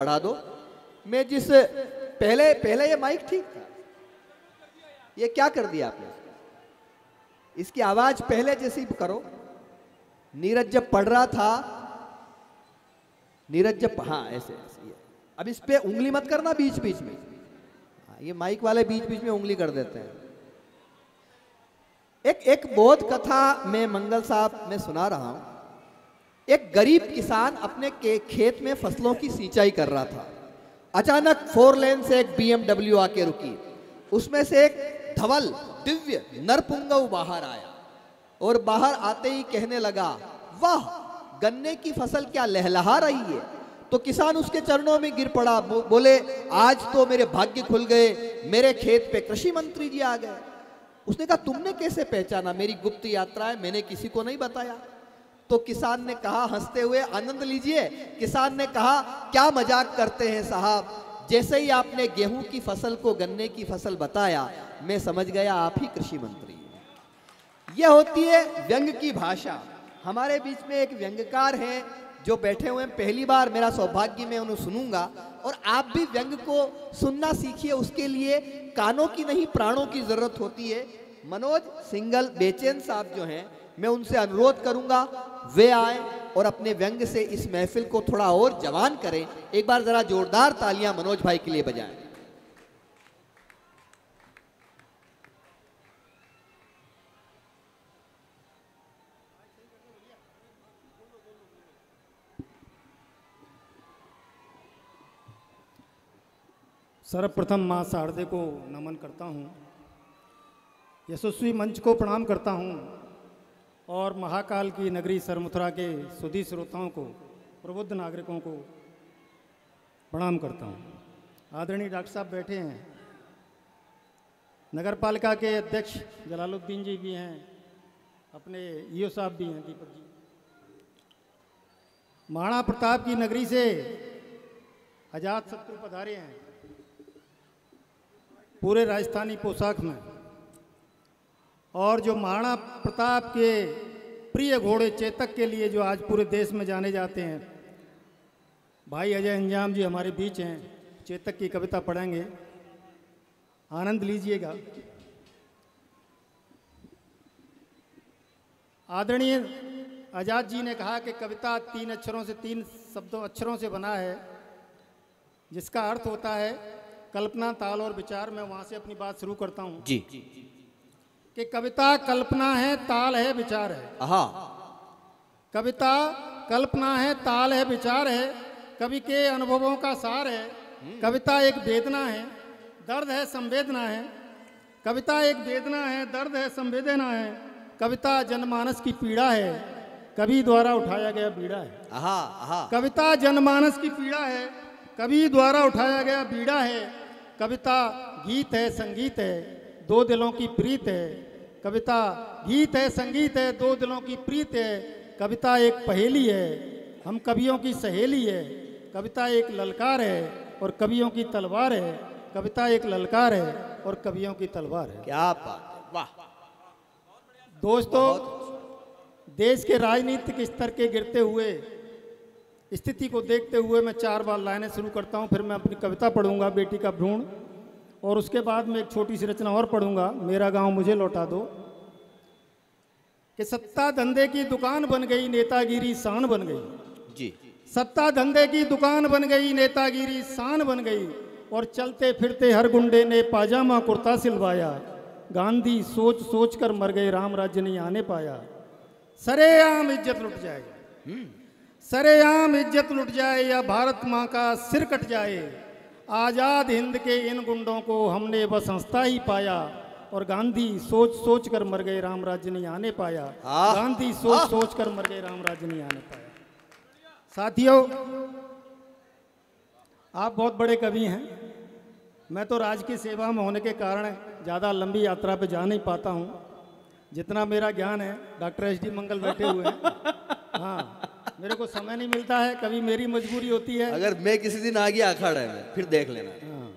बढ़ा दो। मैं जिस पहले ये माइक ठीक था, ये क्या कर दिया आपने? इसकी आवाज पहले जैसी करो। नीरज जब पढ़ रहा था, नीरज जब, हाँ ऐसे ऐसे। अब इस पे उंगली मत करना बीच बीच में। ये माइक वाले बीच बीच में उंगली कर देते हैं। एक बोध कथा मैं मंगल साहब में सुना रहा हूं। एक गरीब किसान अपने खेत में फसलों की सिंचाई कर रहा था। अचानक 4 लेन से एक BMW आके रुकी। उसमें से एक धवल दिव्य नरपुंगव बाहर आया और बाहर आते ही कहने लगा, वाह, गन्ने की फसल क्या लहलहा रही है। तो किसान उसके चरणों में गिर पड़ा, बोले, आज तो मेरे भाग्य खुल गए, मेरे खेत पे कृषि मंत्री जी आ गए। उसने कहा, तुमने कैसे पहचाना? मेरी गुप्त यात्रा है, मैंने किसी को नहीं बताया। तो किसान ने कहा, हंसते हुए, आनंद लीजिए। किसान ने कहा, क्या मजाक करते हैं साहब, जैसे ही आपने गेहूं की फसल को गन्ने की फसल बताया, मैं समझ गया आप ही कृषि मंत्री हैं। यह होती है व्यंग की भाषा। हमारे बीच में एक व्यंग्यकार हैं जो बैठे हुए हैं, पहली बार मेरा सौभाग्य मैं उन्हें सुनूंगा। और आप भी व्यंग को सुनना सीखिए, उसके लिए कानों की नहीं प्राणों की जरूरत होती है। मनोज सिंगल बेचैन साहब जो हैं, मैं उनसे अनुरोध करूंगा वे आए और अपने व्यंग से इस महफिल को थोड़ा और जवान करें। एक बार जरा जोरदार तालियां मनोज भाई के लिए बजाएं। सर्वप्रथम मां शारदे को नमन करता हूं, यशस्वी मंच को प्रणाम करता हूं और महाकाल की नगरी सरमथुरा के सुधी श्रोताओं को, प्रबुद्ध नागरिकों को प्रणाम करता हूं। आदरणीय डॉक्टर साहब बैठे हैं, नगर पालिका के अध्यक्ष जलालुद्दीन जी भी हैं, अपने ईओ साहब भी हैं, दीपक जी। महाराणा प्रताप की नगरी से अजात शत्रु पधारे हैं पूरे राजस्थानी पोशाक में। और जो महाराणा प्रताप के प्रिय घोड़े चेतक के लिए जो आज पूरे देश में जाने जाते हैं, भाई अजय अंजाम जी हमारे बीच हैं, चेतक की कविता पढ़ेंगे, आनंद लीजिएगा। आदरणीय आजाद जी ने कहा कि कविता 3 अक्षरों से 3 अक्षरों से बना है, जिसका अर्थ होता है कल्पना, ताल और विचार। मैं वहां से अपनी बात शुरू करता हूं जी। कि कविता कल्पना है, ताल है, विचार है। कविता कल्पना है, ताल है, विचार है, कवि के अनुभवों का सार है। कविता एक वेदना है, दर्द है, संवेदना है। कविता एक वेदना है, दर्द है, संवेदना है। कविता जनमानस की पीड़ा है, कवि द्वारा उठाया गया बीड़ा है। कविता जनमानस की पीड़ा है, कवि द्वारा उठाया गया बीड़ा है। कविता गीत है, संगीत है, 2 दिलों की प्रीत है। कविता गीत है, संगीत है, 2 दिलों की प्रीत है। कविता एक पहेली है, हम कवियों की सहेली है। कविता एक ललकार है और कवियों की तलवार है। कविता एक ललकार है और कवियों की तलवार है। क्या बात है, वाह। दोस्तों, देश के राजनीतिक स्तर के गिरते हुए स्थिति को देखते हुए मैं 4 बार लाइनें शुरू करता हूं, फिर मैं अपनी कविता पढ़ूंगा, बेटी का भ्रूण, और उसके बाद में एक छोटी सी रचना और पढ़ूंगा, मेरा गांव मुझे लौटा दो। कि सत्ता धंधे की दुकान बन गई, नेतागिरी शान बन गई जी। सत्ता धंधे की दुकान बन गई, नेतागिरी शान बन गई। और चलते फिरते हर गुंडे ने पाजामा कुर्ता सिलवाया। गांधी सोच सोच कर मर गए, राम राज्य नहीं आने पाया। सरेआम इज्जत लुट जाए, सरेआम इज्जत लुट जाए, या भारत माँ का सिर कट जाए। आजाद हिंद के इन गुंडों को हमने बस हंसता ही पाया। और गांधी सोच सोच कर मर गए, राम राज्य नहीं आने पाया। गांधी सोच सोच कर मर गए, राम राज्य नहीं आने पाया। साथियों, आप बहुत बड़े कवि हैं, मैं तो राज की सेवा में होने के कारण ज़्यादा लंबी यात्रा पे जा नहीं पाता हूँ। जितना मेरा ज्ञान है, डॉक्टर SD मंगल बैठे हुए हैं, हाँ, मेरे को समय नहीं मिलता है, कभी मेरी मजबूरी होती है। अगर मैं किसी दिन आ गया अखाड़ा में, फिर देख लेना। हाँ,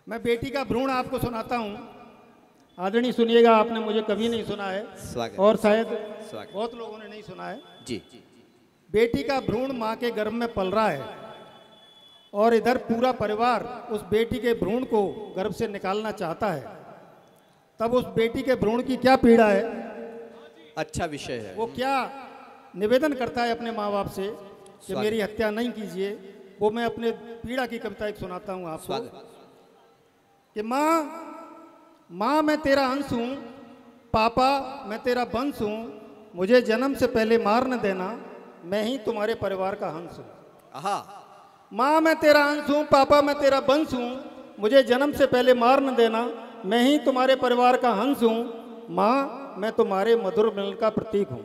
मैं बेटी का भ्रूण आपको सुनाता हूँ। आदरणीय सुनिएगा, आपने मुझे कभी नहीं सुना है, स्वागत। और शायद बहुत लोगों ने नहीं सुना है जी। बेटी का भ्रूण माँ के गर्भ में पल रहा है और इधर पूरा परिवार उस बेटी के भ्रूण को गर्भ से निकालना चाहता है, तब उस बेटी के भ्रूण की क्या पीड़ा है, अच्छा विषय है। वो क्या निवेदन करता है अपने माँ बाप से कि मेरी हत्या नहीं कीजिए, वो मैं अपने पीड़ा की कविता एक सुनाता हूँ आपको कि माँ मैं तेरा अंश हूँ, पापा मैं तेरा वंश हूँ, मुझे जन्म से पहले मार न देना, मैं ही तुम्हारे परिवार का हंस हूँ। माँ मैं तेरा अंश हूँ, पापा मैं तेरा वंश हूँ, मुझे जन्म से पहले मार न देना, मैं ही तुम्हारे परिवार का हंस हूँ। माँ मैं तुम्हारे मधुर मिलन का प्रतीक हूँ।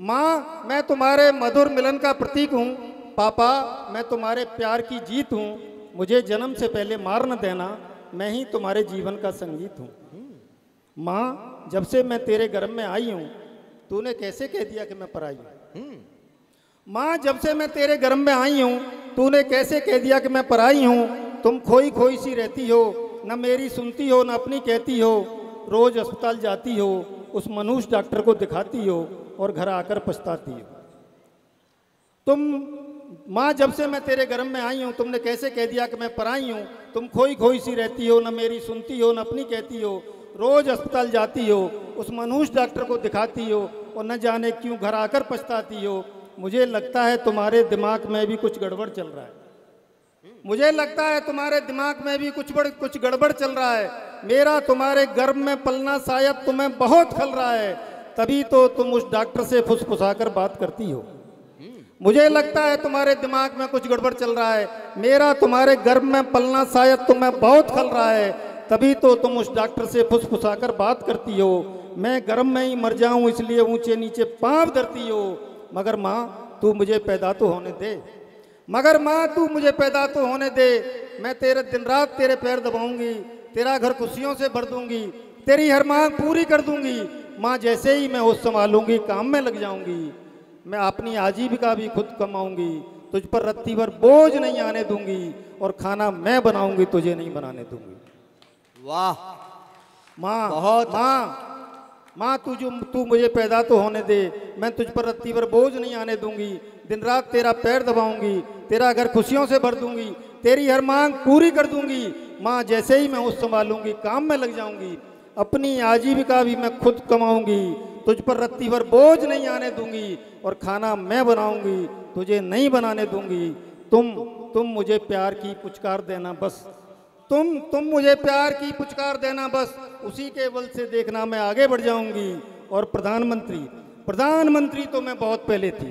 माँ मैं तुम्हारे मधुर मिलन का प्रतीक हूँ, पापा मैं तुम्हारे प्यार की जीत हूँ, मुझे जन्म से पहले मार न देना, मैं ही तुम्हारे जीवन का संगीत हूँ। माँ जब से मैं तेरे गर्भ में आई हूँ, तूने कैसे कह दिया कि मैं पराई हूँ। माँ जब से मैं तेरे गर्भ में आई हूँ, तूने कैसे कह दिया कि मैं पराई हूँ। तुम खोई खोई सी रहती हो, न मेरी सुनती हो न अपनी कहती हो, रोज अस्पताल जाती हो, उस मनुष्य डॉक्टर को दिखाती हो और घर आकर पछताती हो। तुम माँ जब से मैं तेरे गर्भ में आई हूँ, तुमने कैसे कह दिया कि मैं पराई हूँ। तुम खोई खोई सी रहती हो, न मेरी सुनती हो न अपनी कहती हो, रोज अस्पताल जाती हो, उस मनुष्य डॉक्टर को दिखाती हो और न जाने क्यों घर आकर पछताती हो। मुझे लगता है तुम्हारे दिमाग में भी कुछ गड़बड़ चल रहा है। मुझे लगता है तुम्हारे दिमाग में भी कुछ गड़बड़ चल रहा है। मेरा तुम्हारे गर्भ में पलना शायद तुम्हें बहुत खल रहा है, तभी तो तुम उस डॉक्टर से फुसफुसाकर बात करती हो। मुझे लगता है तुम्हारे दिमाग में कुछ गड़बड़ चल रहा है। मेरा तुम्हारे गर्भ में पलना शायद तुम्हें बहुत खल रहा है, तभी तो तुम उस डॉक्टर से फुसफुसाकर बात करती हो। मैं गर्भ में ही मर जाऊं इसलिए ऊंचे नीचे पांव धरती हो। मगर माँ तू मुझे पैदा तो होने दे, मगर माँ तू मुझे पैदा तो होने दे। मैं तेरे दिन रात तेरे पैर दबाऊंगी, तेरा घर खुशियों से भर दूंगी, तेरी हर मांग पूरी कर दूंगी। माँ जैसे ही मैं होश संभालूंगी काम में लग जाऊंगी। मैं अपनी आजीविका भी खुद कमाऊंगी, तुझ पर रत्ती भर बोझ नहीं आने दूंगी, और खाना मैं बनाऊंगी तुझे नहीं बनाने दूंगी। वाह माँ, बहुत माँ तू मुझे पैदा तो होने दे, मैं तुझ पर रत्ती भर बोझ नहीं आने दूंगी। दिन रात तेरा पैर दबाऊंगी, तेरा घर खुशियों से भर दूंगी, तेरी हर मांग पूरी कर दूंगी। माँ जैसे ही मैं होश संभालूंगी काम में लग जाऊंगी, अपनी आजीविका भी मैं खुद कमाऊंगी, तुझ पर रत्ती भर बोझ नहीं आने दूंगी, और खाना मैं बनाऊंगी तुझे नहीं बनाने दूंगी। तुम मुझे प्यार की पुचकार देना बस, तुम मुझे प्यार की पुचकार देना बस, उसी के बल से देखना मैं आगे बढ़ जाऊंगी। और प्रधानमंत्री तो मैं बहुत पहले थी,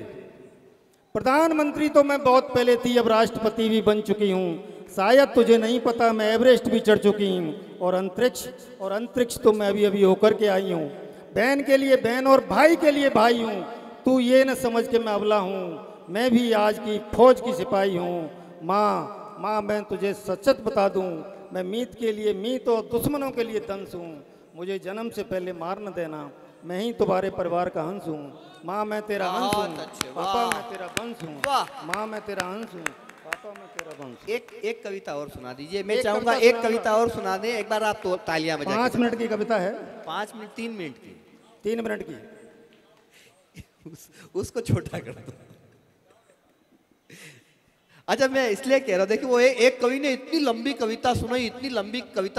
प्रधानमंत्री तो मैं बहुत पहले थी, अब राष्ट्रपति भी बन चुकी हूँ। शायद तुझे नहीं पता मैं एवरेस्ट भी चढ़ चुकी हूँ, और अंतरिक्ष तो मैं अभी होकर के आई हूँ। बहन के लिए बहन और भाई के लिए भाई हूँ, तू ये न समझ के मैं अबला हूँ, मैं भी आज की फौज की सिपाही हूँ। माँ मैं तुझे सच बता दूँ, मैं मीत के लिए मीत और दुश्मनों के लिए दंस हूँ। मुझे जन्म से पहले मार न देना, मैं ही तुम्हारे परिवार का हंस हूँ। माँ मैं तेरा हंस हूँ, पापा मैं तेरा वंश हूँ। माँ मैं तेरा हंस हूँ, पापा मैं तेरा वंश। एक कविता और सुना दीजिए। मैं चाहूंगा एक कविता और सुना दें। एक बार आप तो तालियां बजाएं। 5 मिनट की कविता है। 5 मिनट 3 मिनट की 3 मिनट की उसको छोटा कर दो। अच्छा मैं इसलिए कह रहा हूं, देखिए वो एक कवि ने इतनी लंबी कविता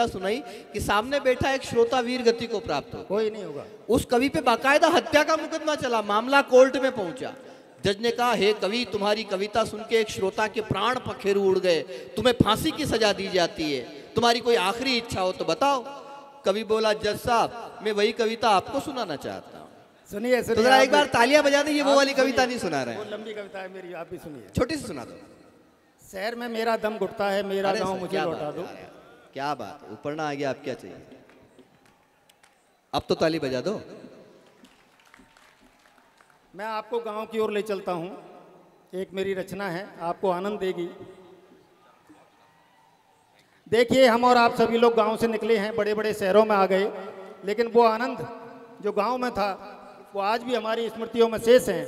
सुनाई कि सामने बैठा एक श्रोता वीर गति को प्राप्त हो। कोई नहीं होगा। उस कवि पे बाकायदा हत्या का मुकदमा चला, मामला कोर्ट में पहुंचा। जज ने कहा, हे कवि, तुम्हारी कविता सुन के एक श्रोता के प्राण पखेरु उड़ गए, तुम्हें फांसी की सजा दी जाती है, तुम्हारी कोई आखिरी इच्छा हो तो बताओ। कवि बोला, जज साहब मैं वही कविता आपको सुनाना चाहता हूँ। सुनिए तो जरा एक बार तालियां बजा दें, ये वो वाली कविता नहीं सुना रहे हैं। लंबी कविता है मेरी, आप भी सुनिए। छोटी सी सुना दो। शहर में मेरा दम घुटता है, मेरा गांव मुझे लौटा दो। क्या बात, ऊपर ना आ गया, आप क्या चाहिए? अब तो ताली बजा दो। मैं आपको गांव की ओर ले चलता हूं। एक मेरी रचना है, आपको आनंद देगी। देखिए, हम और आप सभी लोग गांव से निकले हैं, बड़े बड़े शहरों में आ गए, लेकिन वो आनंद जो गांव में था वो आज भी हमारी स्मृतियों में शेष है।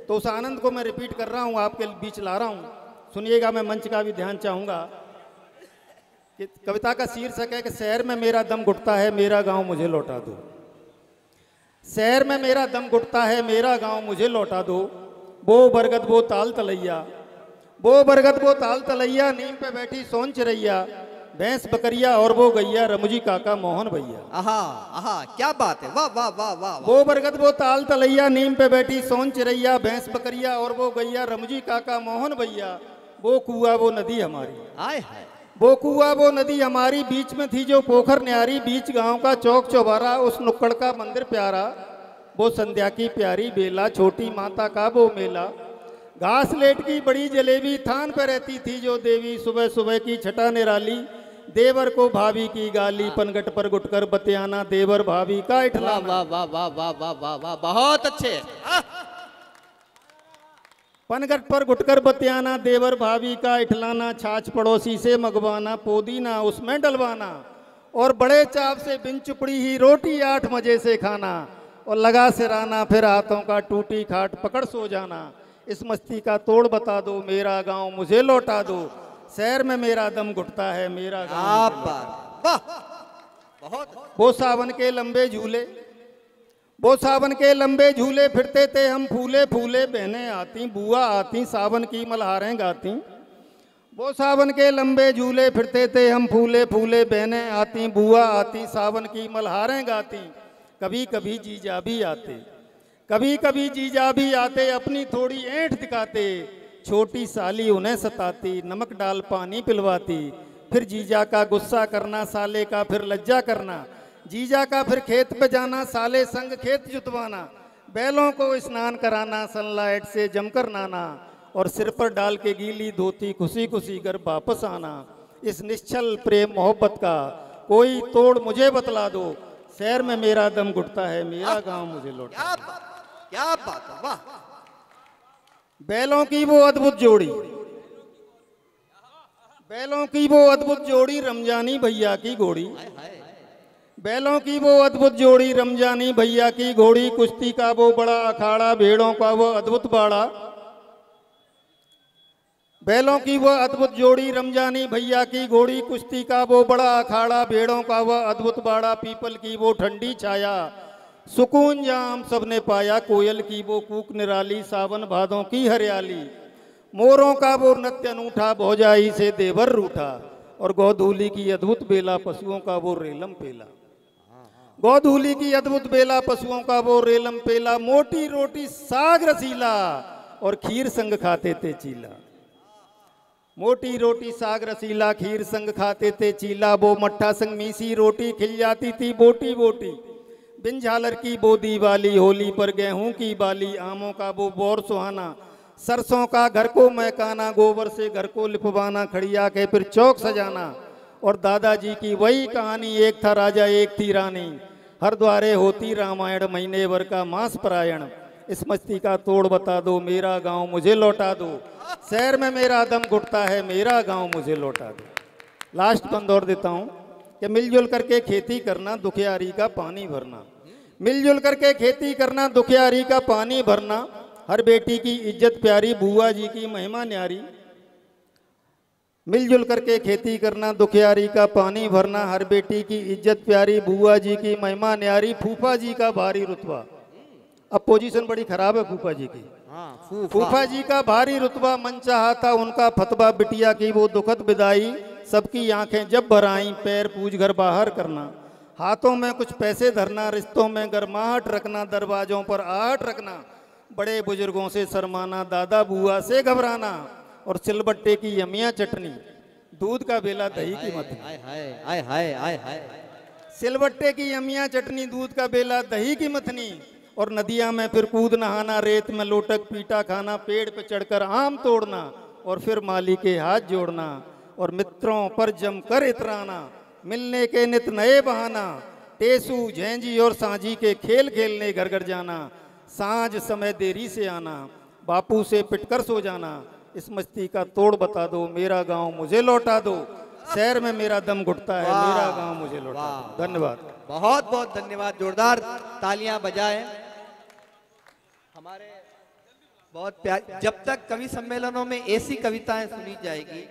तो उस आनंद को मैं रिपीट कर रहा हूं, आपके बीच ला रहा हूं। सुनिएगा, मैं मंच का भी ध्यान चाहूँगा। कि कविता का शीर्षक है कि शहर में मेरा दम घुटता है, मेरा गांव मुझे लौटा दो। शहर में मेरा दम घुटता है, मेरा गांव मुझे लौटा दो। वो बरगद वो ताल तलैया, वो बरगद वो ताल तलैया, नीम पे बैठी सोन चिरैया, भैंस बकरिया और वो गैया, रमुजी काका मोहन भैया। आहा आहा, क्या बात है, वाह वाह वाह वाह। वो बरगद वो ताल तलैया, नीम पे बैठी सोन चिरैया, भैंस बकरिया और वो गैया, रमुजी काका मोहन भैया। वो कुआ वो नदी हमारी, आय हाय, वो कुआ वो नदी हमारी, बीच में थी जो पोखर न्यारी, बीच गांव का चौक चौबारा, उस नुक्कड़ का मंदिर प्यारा। वो संध्या की प्यारी बेला, छोटी माता का वो मेला। घास लेट की बड़ी जलेबी, थान पे रहती थी जो देवी, सुबह सुबह की छटा निराली। देवर को भाभी की गाली, पनगट पर गुटकर बतियाना, देवर भाभी का इठलाना। वाह वाह वाह वाह वाह वाह वाह, बहुत अच्छे। पनगट पर गुटकर बतियाना, देवर भाभी का इठलाना, छाछ पड़ोसी से मंगवाना, पोदीना उसमें डलवाना, और बड़े चाव से बिन चुपड़ी ही रोटी 8 मजे से खाना, और लगा सिराना, फिर हाथों का टूटी खाट पकड़ सो जाना। इस मस्ती का तोड़ बता दो, मेरा गांव मुझे लौटा दो, शहर में मेरा दम घुटता है, मेरा गांव। वाह, बहुत। वो सावन के लंबे झूले, वो सावन के लंबे झूले, फिरते थे हम फूले फूले, बहनें आती बुआ आती, सावन की मल्हारें गाती। वो सावन के लंबे झूले, फिरते थे हम फूले फूले, बहनें आती बुआ आती, सावन की मल्हारें गाती। कभी कभी जीजा भी आते, कभी कभी जीजा भी आते, अपनी थोड़ी ऐंठ दिखाते, छोटी साली उन्हें सताती, नमक डाल पानी पिलवाती। फिर जीजा का गुस्सा करना, साले का फिर लज्जा करना, जीजा का फिर खेत पे जाना, साले संग खेत जुतवाना, बैलों को स्नान कराना, सनलाइट से जमकर नहाना, और सिर पर डाल के गीली धोती खुशी खुशी घर वापस आना। इस निश्चल प्रेम मोहब्बत का कोई तोड़ मुझे बतला दो, शहर में मेरा दम घुटता है, मेरा गांव मुझे लौटा। क्या बात है, वाह। बैलों की वो अद्भुत जोड़ी, बैलों की वो अद्भुत जोड़ी, रमजानी भैया की घोड़ी। बैलों की वो अद्भुत जोड़ी, रमजानी भैया की घोड़ी, कुश्ती का वो बड़ा अखाड़ा, भेड़ों का वो अद्भुत बाड़ा। बैलों की वो अद्भुत जोड़ी, रमजानी भैया की घोड़ी, कुश्ती का वो बड़ा अखाड़ा, भेड़ों का वो अद्भुत बाड़ा। पीपल की वो ठंडी छाया, सुकून जाम सबने पाया, कोयल की वो कूक निराली, सावन भादों की हरियाली। मोरों का वो नृत्य अनूठा, भौजाई से देवर रूठा, और गोधूली की अद्भुत बेला, पशुओं का वो रेलम पेला। गोधूली की अद्भुत बेला, पशुओं का वो रेलम पेला। मोटी रोटी साग रसीला, और खीर संग खाते थे चीला। मोटी रोटी साग रसीला, खीर संग खाते थे चीला। वो मट्ठा संग मीसी रोटी, खिल जाती थी बोटी बोटी। बिन झालर की वो दीवाली, होली पर गेहूं की बाली। आमों का वो बौर सुहाना, सरसों का घर को महकाना, गोबर से घर को लिपवाना, खड़िया के फिर चौक सजाना। और दादाजी की वही कहानी, एक था राजा एक थी रानी, हर द्वारे होती रामायण, महीने भर का मास परायण। इस मस्ती का तोड़ बता दो, मेरा गांव मुझे लौटा दो, शहर में मेरा दम घुटता है, मेरा गांव मुझे लौटा दो। लास्ट बंद और देता हूं कि मिलजुल करके खेती करना, दुखियारी का पानी भरना। मिलजुल करके खेती करना, दुखियारी का पानी भरना। हर बेटी की इज्जत प्यारी, बुआ जी की महिमा न्यारी। मिलजुल करके खेती करना, दुखियारी का पानी भरना। हर बेटी की इज्जत प्यारी, बुआ जी की महिमा न्यारी। फूफा जी का भारी रुतबा, अब पोजीशन बड़ी खराब है फूफा जी की। फूफा जी का भारी रुतबा, मन चाहा था उनका फतवा, बिटिया की वो दुखद विदाई। सबकी आंखें जब भर आईं, पैर पूज घर बाहर करना। हाथों में कुछ पैसे धरना, रिश्तों में गरमाहट रखना, दरवाजों पर आहट रखना। बड़े बुजुर्गों से शर्माना, दादा बुआ से घबराना। और सिलबट्टे की यमिया चटनी, दूध का बेला दही की मथनी। हाय हाय हाय हाय। सिलबट्टे की यमिया चटनी, दूध का बेला दही की मथनी। और नदिया में फिर कूद नहाना, रेत में लोटक पीटा खाना, पेड़ पे चढ़कर आम तोड़ना, और फिर माली के हाथ जोड़ना। और मित्रों पर जमकर इतराना, मिलने के नित नए बहाना। टेसू झेंजी और सांझी के खेल खेलने घर घर जाना। सांझ समय देरी से आना, बापू से पिटकर सो जाना। इस मस्ती का तोड़ बता दो, मेरा गांव मुझे लौटा दो, शहर में मेरा दम घुटता है, मेरा गांव मुझे लौटा दो। धन्यवाद, बहुत बहुत धन्यवाद। जोरदार तालियां बजाएं हमारे बहुत प्यार। जब तक कवि सम्मेलनों में ऐसी कविताएं सुनी जाएगी,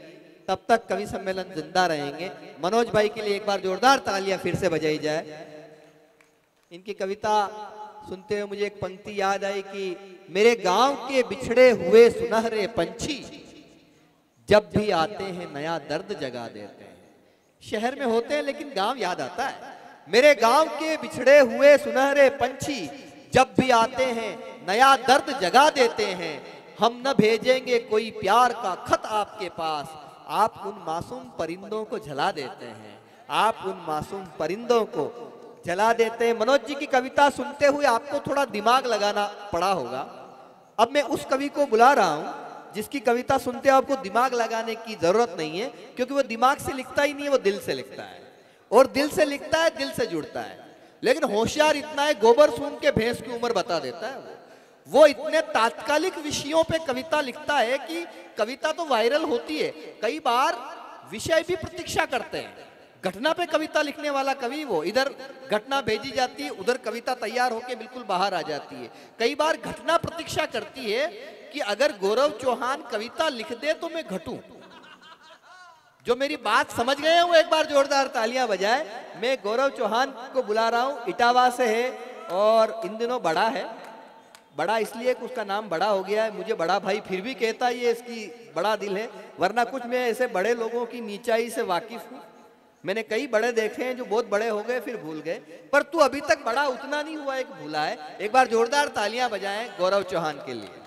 तब तक कवि सम्मेलन जिंदा रहेंगे। मनोज भाई के लिए एक बार जोरदार तालियां फिर से बजाई जाए। इनकी कविता सुनते हुए मुझे एक पंक्ति याद आई कि मेरे गांव के बिछड़े हुए सुनहरे पंछी, जब भी आते हैं नया दर्द जगा देते हैं। शहर में होते हैं लेकिन गांव याद आता है। मेरे गांव के बिछड़े हुए सुनहरे पंछी जब भी आते हैं नया दर्द जगा देते हैं। हम न भेजेंगे कोई प्यार का खत आपके पास, आप उन मासूम परिंदों को जला देते हैं, आप उन मासूम परिंदों को जला देते हैं। मनोज जी की कविता सुनते हुए आपको थोड़ा दिमाग लगाना पड़ा होगा। अब मैं उस कवि को बुला रहा हूं जिसकी कविता सुनते आपको दिमाग लगाने की जरूरत नहीं है, क्योंकि वो दिमाग से लिखता ही नहीं है, वो दिल से लिखता है, और दिल से लिखता है, दिल से जुड़ता है। लेकिन होशियार इतना है, गोबर सूंघ के भैंस की उम्र बता देता है। वो इतने तात्कालिक विषयों पे कविता लिखता है कि कविता तो वायरल होती है, कई बार विषय भी प्रतीक्षा करते हैं। घटना पे कविता लिखने वाला कवि वो, इधर घटना भेजी जाती है, उधर कविता तैयार होके बिल्कुल बाहर आ जाती है। कई बार घटना प्रतीक्षा करती है कि अगर गौरव चौहान कविता लिख दे तो मैं घटूं। जो मेरी बात समझ गए हैं वो एक बार जोरदार तालियां बजाए। मैं गौरव चौहान को बुला रहा हूं, इटावा से है और इन दिनों बड़ा है। बड़ा इसलिए कि उसका नाम बड़ा हो गया है, मुझे बड़ा भाई फिर भी कहता है, ये इसकी बड़ा दिल है, वरना कुछ मैं ऐसे बड़े लोगों की नीचाई से वाकिफ हूँ। मैंने कई बड़े देखे हैं जो बहुत बड़े हो गए फिर भूल गए, पर तू अभी तक बड़ा उतना नहीं हुआ एक भूला है। एक बार जोरदार तालियां बजाएं गौरव चौहान के लिए।